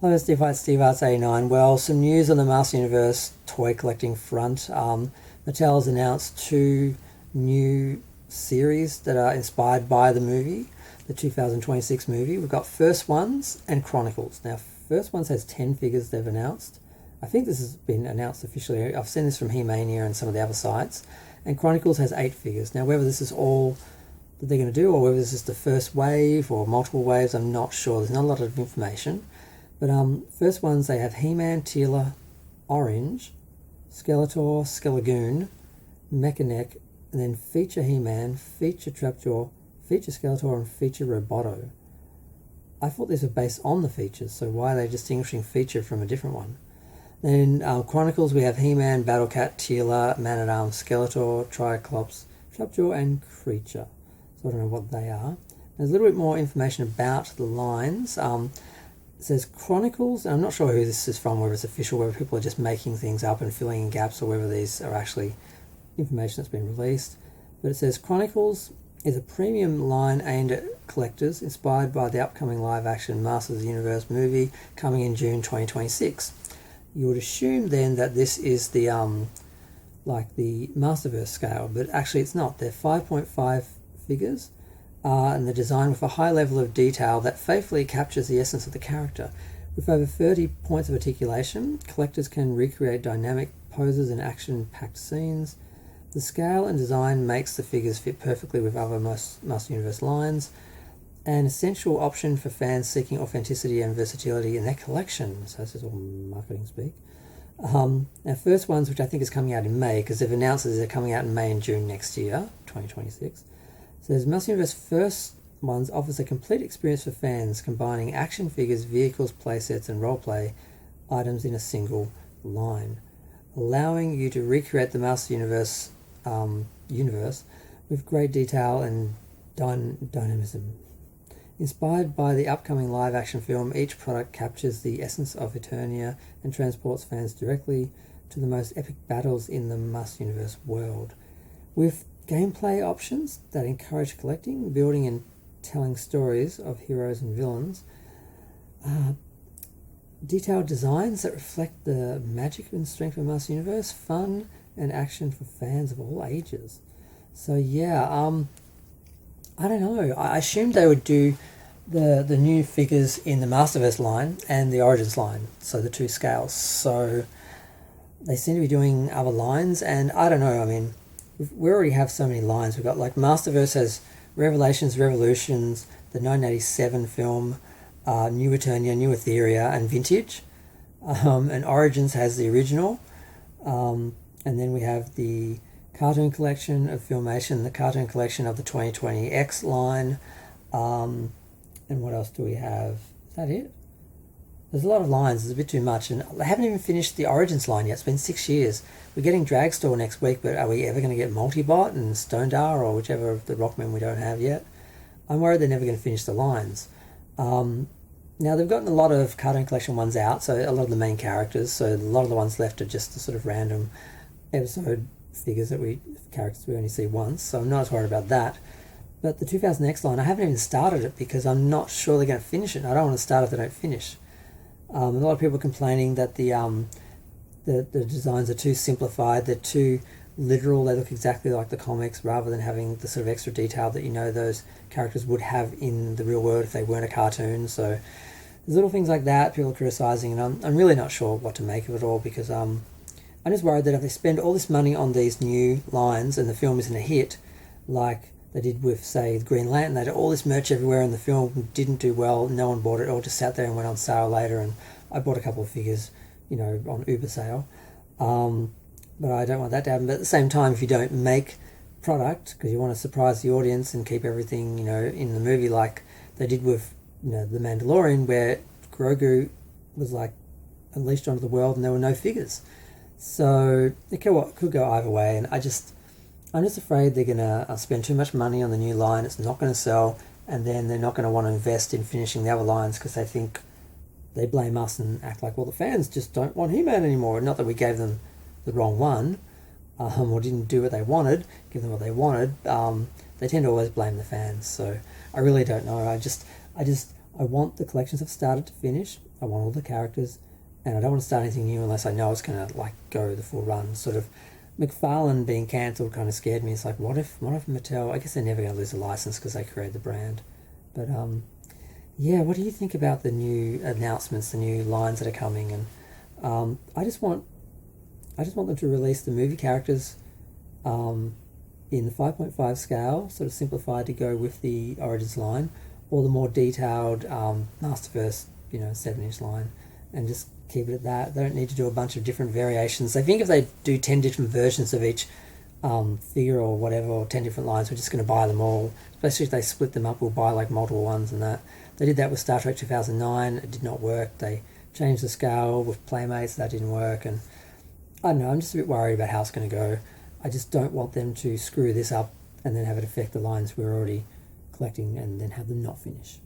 Hello, Steve White, Steve Arts 89. Well, some news on the Master Universe toy collecting front. Mattel has announced two new series that are inspired by the movie, the 2026 movie. We've got First Ones and Chronicles. Now, First Ones has 10 figures they've announced. I think this has been announced officially. I've seen this from He-Mania and some of the other sites. And Chronicles has 8 figures. Now, whether this is all that they're going to do or whether this is the first wave or multiple waves, I'm not sure. There's not a lot of information. But First Ones, they have He-Man, Teela, Orange, Skeletor, Skelegoon, Mechanic, and then Feature He-Man, Feature Trapjaw, Feature Skeletor, and Feature Roboto. I thought these were based on the features, so why are they distinguishing Feature from a different one? Then Chronicles, we have He-Man, Battlecat, Teela, Man-at-Arms, Skeletor, Triclops, Trapjaw, and Creature. So I don't know what they are. There's a little bit more information about the lines. It says Chronicles, and I'm not sure who this is from, whether it's official, whether people are just making things up and filling in gaps, or whether these are actually information that's been released. But it says Chronicles is a premium line aimed at collectors, inspired by the upcoming live-action Masters of the Universe movie coming in June 2026. You would assume then that this is the like the Masterverse scale, but actually it's not. They're 5.5 figures. And they're designed with a high level of detail that faithfully captures the essence of the character. With over 30 points of articulation, collectors can recreate dynamic poses and action-packed scenes. The scale and design makes the figures fit perfectly with other Master Universe lines, an essential option for fans seeking authenticity and versatility in their collection. So this is all marketing speak. Now, First Ones, which I think is coming out in May, because they've announced that they're coming out in May and June next year, 2026. Says Master Universe First Ones offers a complete experience for fans, combining action figures, vehicles, playsets, and roleplay items in a single line, allowing you to recreate the Master Universe universe with great detail and dynamism. Inspired by the upcoming live-action film, each product captures the essence of Eternia and transports fans directly to the most epic battles in the Master Universe world. With gameplay options that encourage collecting, building, and telling stories of heroes and villains. Detailed designs that reflect the magic and strength of Master Universe. Fun and action for fans of all ages. So yeah, I don't know. I assumed they would do the new figures in the Masterverse line and the Origins line, so the two scales. So they seem to be doing other lines, and I don't know. I mean, we already have so many lines. We've got like Masterverse has Revelations, Revolutions, the 1987 film, New Eternia, New Etheria, and Vintage. And Origins has the original. And then we have the cartoon collection of Filmation, the cartoon collection of the 2020X line. And what else do we have? Is that it? There's a lot of lines. There's a bit too much. And I haven't even finished the Origins line yet. It's been 6 years. We're getting Dragstore next week, but are we ever going to get Multibot and Stone-Dar or whichever of the Rockmen we don't have yet? I'm worried they're never going to finish the lines. Now, they've gotten a lot of cartoon collection ones out, so a lot of the main characters. So a lot of the ones left are just the sort of random episode figures characters we only see once. So I'm not as worried about that. But the 2000X line, I haven't even started it because I'm not sure they're going to finish it. I don't want to start if they don't finish. A lot of people are complaining that the designs are too simplified, they're too literal, they look exactly like the comics rather than having the sort of extra detail that those characters would have in the real world if they weren't a cartoon. So there's little things like that people are criticising, and I'm really not sure what to make of it all, because I'm just worried that if they spend all this money on these new lines and the film isn't a hit, like they did with, say, Green Lantern. They had all this merch everywhere and the film didn't do well. No one bought it. It all just sat there and went on sale later. And I bought a couple of figures, on Uber sale. But I don't want that to happen. But at the same time, if you don't make product because you want to surprise the audience and keep everything, in the movie like they did with, The Mandalorian, where Grogu was like unleashed onto the world and there were no figures. So it could go either way. And I'm just afraid they're going to spend too much money on the new line. It's not going to sell, and then they're not going to want to invest in finishing the other lines because they think they blame us and act like, well, the fans just don't want He-Man anymore. Not that we gave them the wrong one or didn't do what they wanted, give them what they wanted. They tend to always blame the fans. So I really don't know. I just I want the collections of started to finish. I want all the characters, and I don't want to start anything new unless I know it's going to like go the full run. Sort of McFarlane being cancelled kind of scared me. It's like, what if Mattel? I guess they're never going to lose the license because they created the brand. But yeah, what do you think about the new announcements, the new lines that are coming? And I just want them to release the movie characters in the 5.5 scale, sort of simplified to go with the Origins line, or the more detailed Masterverse, 7-inch line, and just keep it at that. They don't need to do a bunch of different variations. I think if they do 10 different versions of each figure or whatever, or 10 different lines, we're just going to buy them all. Especially if they split them up, we'll buy like multiple ones and that. They did that with Star Trek 2009. It did not work. They changed the scale with Playmates. That didn't work. And I don't know. I'm just a bit worried about how it's going to go. I just don't want them to screw this up and then have it affect the lines we're already collecting and then have them not finish.